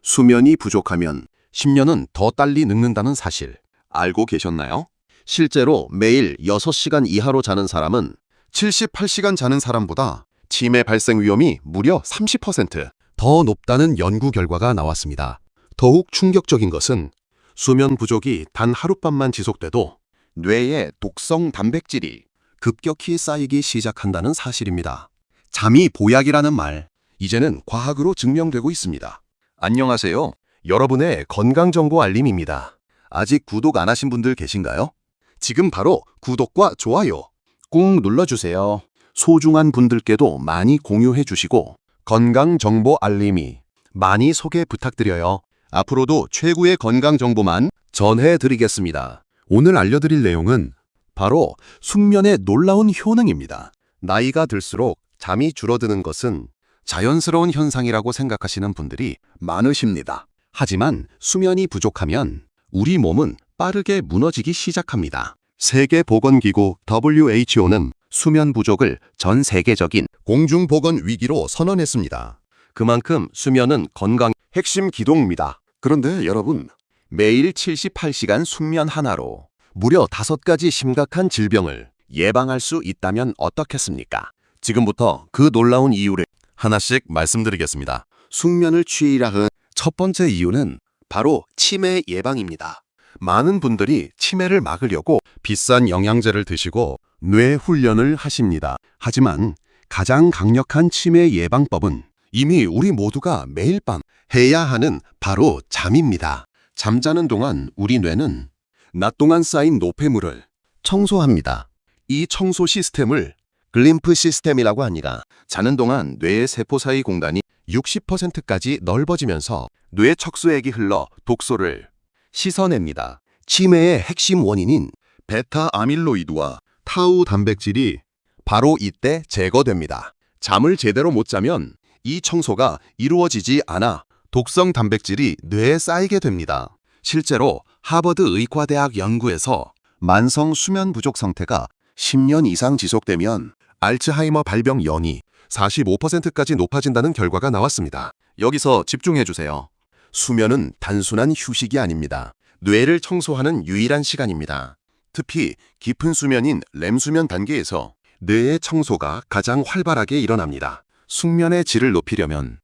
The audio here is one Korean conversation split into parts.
수면이 부족하면 10년은 더 빨리 늙는다는 사실 알고 계셨나요? 실제로 매일 6시간 이하로 자는 사람은 78시간 자는 사람보다 치매 발생 위험이 무려 30%더 높다는 연구 결과가 나왔습니다. 더욱 충격적인 것은 수면 부족이 단 하룻밤만 지속돼도 뇌에 독성 단백질이 급격히 쌓이기 시작한다는 사실입니다. 잠이 보약이라는 말, 이제는 과학으로 증명되고 있습니다. 안녕하세요. 여러분의 건강정보 알림입니다. 아직 구독 안 하신 분들 계신가요? 지금 바로 구독과 좋아요 꾹 눌러주세요. 소중한 분들께도 많이 공유해 주시고 건강정보 알림이 많이 소개 부탁드려요. 앞으로도 최고의 건강정보만 전해드리겠습니다. 오늘 알려드릴 내용은 바로 숙면의 놀라운 효능입니다. 나이가 들수록 잠이 줄어드는 것은 자연스러운 현상이라고 생각하시는 분들이 많으십니다. 하지만 수면이 부족하면 우리 몸은 빠르게 무너지기 시작합니다. 세계보건기구 WHO는 수면 부족을 전 세계적인 공중보건 위기로 선언했습니다. 그만큼 수면은 건강의 핵심 기동입니다. 그런데 여러분, 매일 78시간 숙면 하나로 무려 5가지 심각한 질병을 예방할 수 있다면 어떻겠습니까? 지금부터 그 놀라운 이유를 하나씩 말씀드리겠습니다. 숙면을 취하는 첫 번째 이유는 바로 치매 예방입니다. 많은 분들이 치매를 막으려고 비싼 영양제를 드시고 뇌 훈련을 하십니다. 하지만 가장 강력한 치매 예방법은 이미 우리 모두가 매일 밤 해야 하는 바로 잠입니다. 잠자는 동안 우리 뇌는 낮 동안 쌓인 노폐물을 청소합니다. 이 청소 시스템을 글림프 시스템이라고 합니다. 자는 동안 뇌의 세포 사이 공간이 60%까지 넓어지면서 뇌 척수액이 흘러 독소를 씻어냅니다. 치매의 핵심 원인인 베타 아밀로이드와 타우 단백질이 바로 이때 제거됩니다. 잠을 제대로 못 자면 이 청소가 이루어지지 않아 독성 단백질이 뇌에 쌓이게 됩니다. 실제로 하버드 의과대학 연구에서 만성 수면 부족 상태가 10년 이상 지속되면 알츠하이머 발병 연이 45%까지 높아진다는 결과가 나왔습니다. 여기서 집중해 주세요. 수면은 단순한 휴식이 아닙니다. 뇌를 청소하는 유일한 시간입니다. 특히 깊은 수면인 렘수면 단계에서 뇌의 청소가 가장 활발하게 일어납니다. 숙면의 질을 높이려면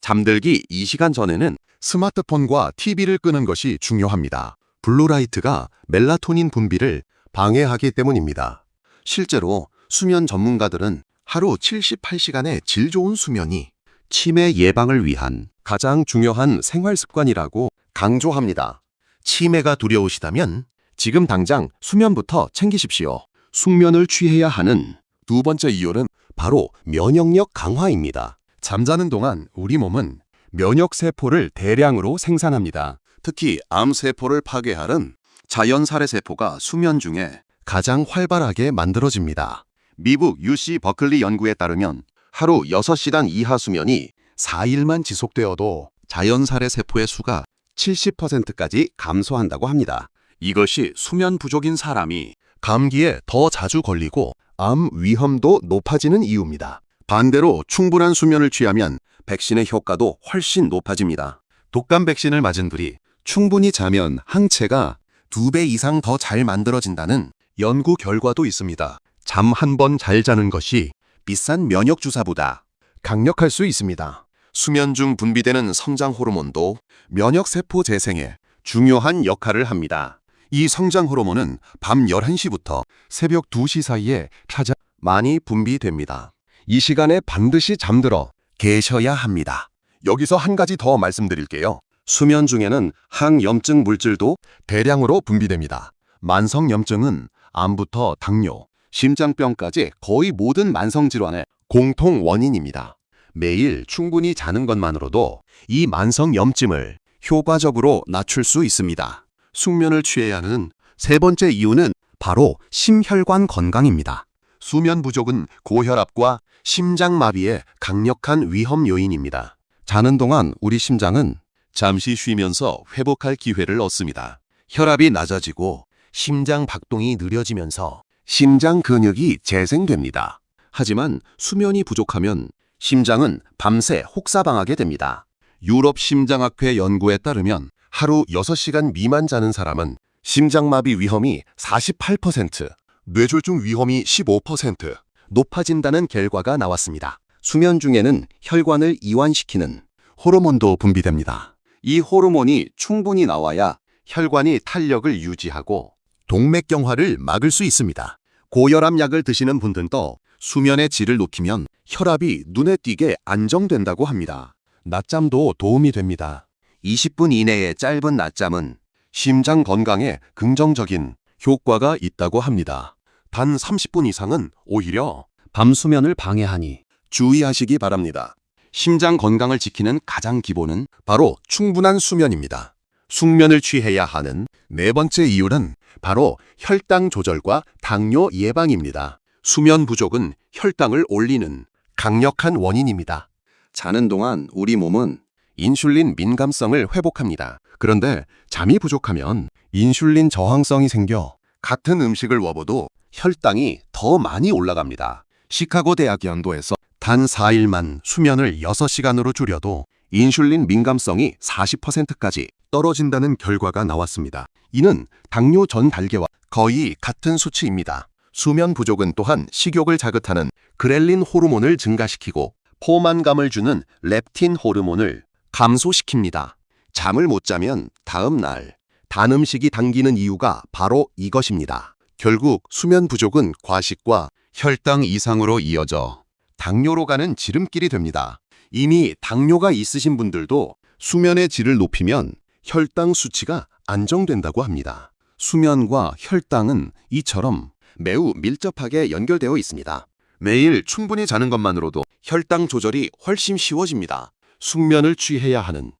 잠들기 2시간 전에는 스마트폰과 TV를 끄는 것이 중요합니다. 블루라이트가 멜라토닌 분비를 방해하기 때문입니다. 실제로 수면 전문가들은 하루 78시간의 질 좋은 수면이 치매 예방을 위한 가장 중요한 생활 습관이라고 강조합니다. 치매가 두려우시다면 지금 당장 수면부터 챙기십시오. 숙면을 취해야 하는 두 번째 이유는 바로 면역력 강화입니다. 잠자는 동안 우리 몸은 면역세포를 대량으로 생산합니다. 특히 암세포를 파괴하는 자연살해세포가 수면 중에 가장 활발하게 만들어집니다. 미국 UC 버클리 연구에 따르면 하루 6시간 이하 수면이 4일만 지속되어도 자연살해세포의 수가 70%까지 감소한다고 합니다. 이것이 수면 부족인 사람이 감기에 더 자주 걸리고 암 위험도 높아지는 이유입니다. 반대로 충분한 수면을 취하면 백신의 효과도 훨씬 높아집니다. 독감 백신을 맞은 분이 충분히 자면 항체가 2배 이상 더 잘 만들어진다는 연구 결과도 있습니다. 잠 한 번 잘 자는 것이 비싼 면역 주사보다 강력할 수 있습니다. 수면 중 분비되는 성장 호르몬도 면역세포 재생에 중요한 역할을 합니다. 이 성장 호르몬은 밤 11시부터 새벽 2시 사이에 가장 많이 분비됩니다. 이 시간에 반드시 잠들어 계셔야 합니다. 여기서 한 가지 더 말씀드릴게요. 수면 중에는 항염증 물질도 대량으로 분비됩니다. 만성염증은 암부터 당뇨, 심장병까지 거의 모든 만성질환의 공통 원인입니다. 매일 충분히 자는 것만으로도 이 만성염증을 효과적으로 낮출 수 있습니다. 숙면을 취해야 하는 세 번째 이유는 바로 심혈관 건강입니다. 수면 부족은 고혈압과 심장마비의 강력한 위험 요인입니다. 자는 동안 우리 심장은 잠시 쉬면서 회복할 기회를 얻습니다. 혈압이 낮아지고 심장 박동이 느려지면서 심장 근육이 재생됩니다. 하지만 수면이 부족하면 심장은 밤새 혹사방하게 됩니다. 유럽 심장학회 연구에 따르면 하루 6시간 미만 자는 사람은 심장마비 위험이 48%, 뇌졸중 위험이 15% 높아진다는 결과가 나왔습니다. 수면 중에는 혈관을 이완시키는 호르몬도 분비됩니다. 이 호르몬이 충분히 나와야 혈관이 탄력을 유지하고 동맥경화를 막을 수 있습니다. 고혈압 약을 드시는 분들도 수면의 질을 높이면 혈압이 눈에 띄게 안정된다고 합니다. 낮잠도 도움이 됩니다. 20분 이내의 짧은 낮잠은 심장 건강에 긍정적인 효과가 있다고 합니다. 단 30분 이상은 오히려 밤 수면을 방해하니 주의하시기 바랍니다. 심장 건강을 지키는 가장 기본은 바로 충분한 수면입니다. 숙면을 취해야 하는 네 번째 이유는 바로 혈당 조절과 당뇨 예방입니다. 수면 부족은 혈당을 올리는 강력한 원인입니다. 자는 동안 우리 몸은 인슐린 민감성을 회복합니다. 그런데 잠이 부족하면 인슐린 저항성이 생겨 같은 음식을 먹어도 혈당이 더 많이 올라갑니다. 시카고 대학 연구에서 단 4일만 수면을 6시간으로 줄여도 인슐린 민감성이 40%까지 떨어진다는 결과가 나왔습니다. 이는 당뇨 전 단계와 거의 같은 수치입니다. 수면 부족은 또한 식욕을 자극하는 그렐린 호르몬을 증가시키고 포만감을 주는 렙틴 호르몬을 감소시킵니다. 잠을 못 자면 다음 날 단 음식이 당기는 이유가 바로 이것입니다. 결국 수면 부족은 과식과 혈당 이상으로 이어져 당뇨로 가는 지름길이 됩니다. 이미 당뇨가 있으신 분들도 수면의 질을 높이면 혈당 수치가 안정된다고 합니다. 수면과 혈당은 이처럼 매우 밀접하게 연결되어 있습니다. 매일 충분히 자는 것만으로도 혈당 조절이 훨씬 쉬워집니다. 숙면을 취해야 하는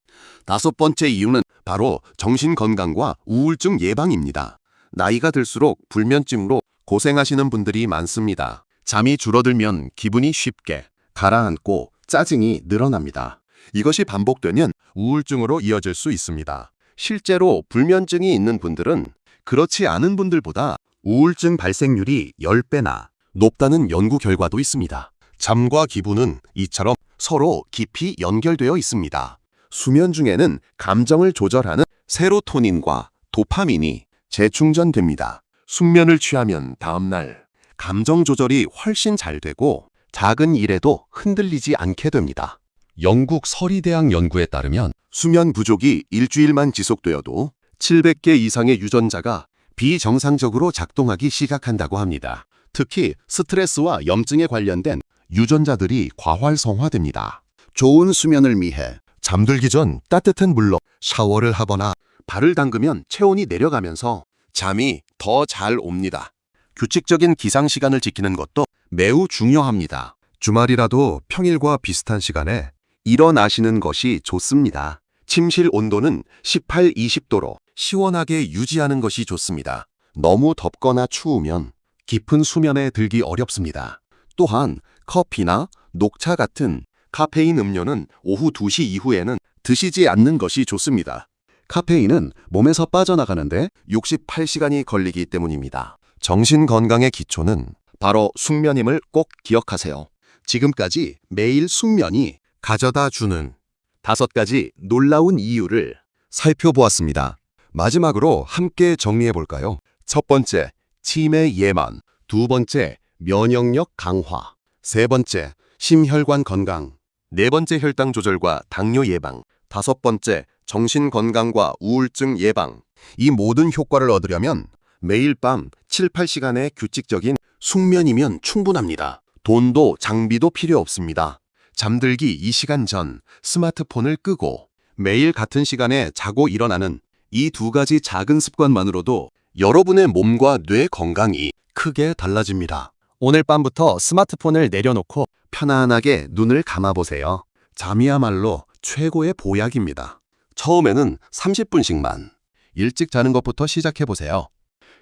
다섯 번째 이유는 바로 정신건강과 우울증 예방입니다. 나이가 들수록 불면증으로 고생하시는 분들이 많습니다. 잠이 줄어들면 기분이 쉽게 가라앉고 짜증이 늘어납니다. 이것이 반복되면 우울증으로 이어질 수 있습니다. 실제로 불면증이 있는 분들은 그렇지 않은 분들보다 우울증 발생률이 10배나 높다는 연구 결과도 있습니다. 잠과 기분은 이처럼 서로 깊이 연결되어 있습니다. 수면 중에는 감정을 조절하는 세로토닌과 도파민이 재충전됩니다. 숙면을 취하면 다음날 감정 조절이 훨씬 잘 되고 작은 일에도 흔들리지 않게 됩니다. 영국 서리대학 연구에 따르면 수면 부족이 일주일만 지속되어도 700개 이상의 유전자가 비정상적으로 작동하기 시작한다고 합니다. 특히 스트레스와 염증에 관련된 유전자들이 과활성화됩니다. 좋은 수면을 위해 잠들기 전 따뜻한 물로 샤워를 하거나 발을 담그면 체온이 내려가면서 잠이 더 잘 옵니다. 규칙적인 기상 시간을 지키는 것도 매우 중요합니다. 주말이라도 평일과 비슷한 시간에 일어나시는 것이 좋습니다. 침실 온도는 18, 20도로 시원하게 유지하는 것이 좋습니다. 너무 덥거나 추우면 깊은 수면에 들기 어렵습니다. 또한 커피나 녹차 같은 카페인 음료는 오후 2시 이후에는 드시지 않는 것이 좋습니다. 카페인은 몸에서 빠져나가는데 68시간이 걸리기 때문입니다. 정신 건강의 기초는 바로 숙면임을 꼭 기억하세요. 지금까지 매일 숙면이 가져다 주는 5가지 놀라운 이유를 살펴보았습니다. 마지막으로 함께 정리해 볼까요? 첫 번째, 치매 예방. 두 번째, 면역력 강화. 세 번째, 심혈관 건강. 네 번째, 혈당 조절과 당뇨 예방. 다섯 번째, 정신 건강과 우울증 예방. 이 모든 효과를 얻으려면 매일 밤 7, 8시간의 규칙적인 숙면이면 충분합니다. 돈도 장비도 필요 없습니다. 잠들기 2시간 전 스마트폰을 끄고 매일 같은 시간에 자고 일어나는 이 2가지 작은 습관만으로도 여러분의 몸과 뇌 건강이 크게 달라집니다. 오늘 밤부터 스마트폰을 내려놓고 편안하게 눈을 감아보세요. 잠이야말로 최고의 보약입니다. 처음에는 30분씩만 일찍 자는 것부터 시작해보세요.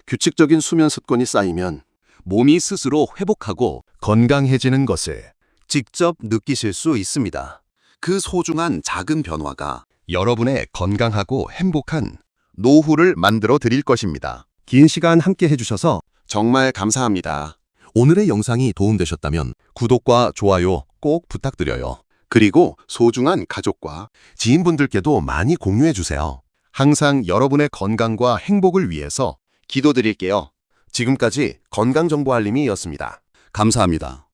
규칙적인 수면 습관이 쌓이면 몸이 스스로 회복하고 건강해지는 것을 직접 느끼실 수 있습니다. 그 소중한 작은 변화가 여러분의 건강하고 행복한 노후를 만들어 드릴 것입니다. 긴 시간 함께 해주셔서 정말 감사합니다. 오늘의 영상이 도움되셨다면 구독과 좋아요 꼭 부탁드려요. 그리고 소중한 가족과 지인분들께도 많이 공유해 주세요. 항상 여러분의 건강과 행복을 위해서 기도드릴게요. 지금까지 건강정보알림이었습니다. 감사합니다.